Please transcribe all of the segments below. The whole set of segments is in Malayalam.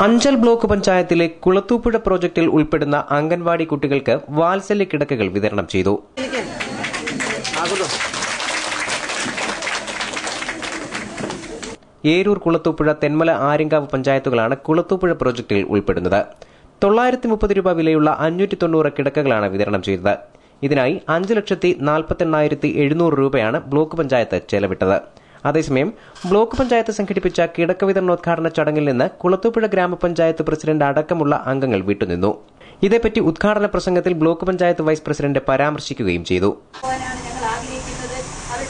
അഞ്ചൽ ബ്ലോക്ക് പഞ്ചായത്തിലെ കുളത്തൂപ്പുഴ പ്രോജക്റ്റിൽ ഉൾപ്പെടുന്ന അംഗൻവാടി കുട്ടികൾക്ക് വാത്സല്യ കിടക്കകൾ വിതരണം ചെയ്തു. ഏരൂർ, കുളത്തൂപ്പുഴ, തെന്മല, ആര്യങ്കാവ് പഞ്ചായത്തുകളാണ് കുളത്തൂപ്പുഴ പ്രോജക്റ്റിൽ ഉൾപ്പെടുന്നത്. 930 രൂപ വിലയുള്ള 590 കിടക്കകളാണ് വിതരണം ചെയ്തത്. ഇതിനായി 5,48,700 രൂപയാണ് ബ്ലോക്ക് പഞ്ചായത്ത് ചെലവിട്ടത്. അതേസമയം ബ്ലോക്ക് പഞ്ചായത്ത് സംഘടിപ്പിച്ച കിടക്ക വിതരണോദ്ഘാടന ചടങ്ങിൽ നിന്ന് കുളത്തൂപ്പുഴ ഗ്രാമപഞ്ചായത്ത് പ്രസിഡന്റ് അടക്കമുള്ള അംഗങ്ങൾ വിട്ടുനിന്നു. ഇതേപ്പറ്റി ഉദ്ഘാടന പ്രസംഗത്തിൽ ബ്ലോക്ക് പഞ്ചായത്ത് വൈസ് പ്രസിഡന്റ് പരാമർശിക്കുകയും ചെയ്തു.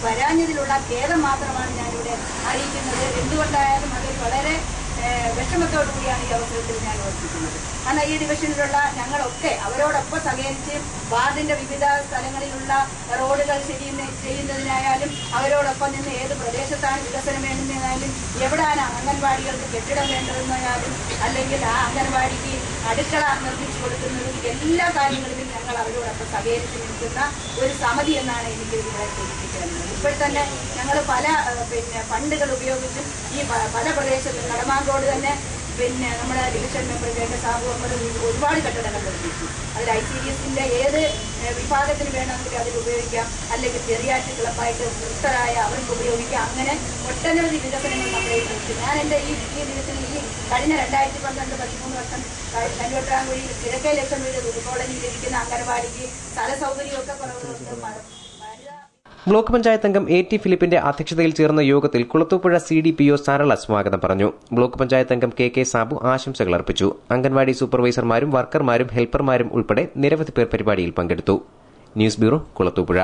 വരാഞ്ഞതിലുള്ള ഖേദം മാത്രമാണ് ഞാനിവിടെ അറിയിക്കുന്നത്. എന്തുകൊണ്ടായാലും അത് വളരെ വിഷമത്തോടുകൂടിയാണ് ഈ അവസരത്തിൽ ഞാൻ ഓർമ്മിക്കുന്നത്. കാരണം ഈ ഡിവിഷനിലുള്ള ഞങ്ങളൊക്കെ അവരോടൊപ്പം സഹകരിച്ച് വാർഡിന്റെ വിവിധ സ്ഥലങ്ങളിലുള്ള റോഡുകൾ ചെയ്യുന്നതിനായാലും അവരോടൊപ്പം നിന്ന് ഏത് പ്രദേശത്താണ് വികസനം വേണ്ടുന്നതായാലും എവിടെയാണ് അംഗൻവാടികൾക്ക് കെട്ടിടം വേണ്ടതെന്നായാലും അല്ലെങ്കിൽ ആ അംഗൻവാടിക്ക് അടുക്കള നിർമ്മിച്ചു കൊടുക്കുന്നതും എല്ലാ കാര്യങ്ങളിലും ഞങ്ങൾ അവരോടൊപ്പം സഹകരിച്ച് നിൽക്കുന്ന ഒരു സമിതി എന്നാണ് എനിക്ക് ഇവിടെ സൂചിപ്പിക്കുന്നത്. ഇപ്പോൾ തന്നെ ഞങ്ങൾ പല ഫണ്ടുകൾ ഉപയോഗിച്ചും ഈ പല പ്രദേശത്തും കടമാങ്കോട് തന്നെ നമ്മുടെ ഡിവിഷൻ മെമ്പർ കേട്ട സാബു ഒരുപാട് കെട്ടിടങ്ങൾ നിർമ്മിച്ചു. അതിൽ ICDSന്റെ ഏത് വിഭാഗത്തിന് വേണമെങ്കിൽ അതിൽ ഉപയോഗിക്കാം, അല്ലെങ്കിൽ ചെറിയാറ്റ് ക്ലബായിട്ട് വൃത്തരായ അവർക്ക് ഉപയോഗിക്കാം. അങ്ങനെ ഒട്ടനവധി വികസനങ്ങൾ നമ്മളെ കുറിച്ച് ഞാൻ എൻ്റെ ഈ ദിവസത്തിൽ ഈ കഴിഞ്ഞ 2012-13 വർഷം കരുവട്ടാങ്കുഴിയിൽ കിഴക്കേ ലക്ഷം വീട് കോളനിയിൽ ഇരിക്കുന്ന അംഗൻവാടിക്ക് സ്ഥല സൗകര്യമൊക്കെ കുറവുണ്ട്. ബ്ലോക്ക് പഞ്ചായത്ത് അംഗം AT ഫിലിപ്പിന്റെ അധ്യക്ഷതയിൽ ചേർന്ന യോഗത്തിൽ കുളത്തൂപ്പുഴ CDPO സരള സ്വാഗതം പറഞ്ഞു. ബ്ലോക്ക് പഞ്ചായത്ത് അംഗം KK സാബു ആശംസകൾ അർപ്പിച്ചു. അംഗൻവാടി സൂപ്പർവൈസർമാരും വർക്കർമാരും ഹെൽപ്പർമാരും ഉൾപ്പെടെ നിരവധി പേർ പരിപാടിയിൽ പങ്കെടുത്തു. News bureau, Kulathupuzha.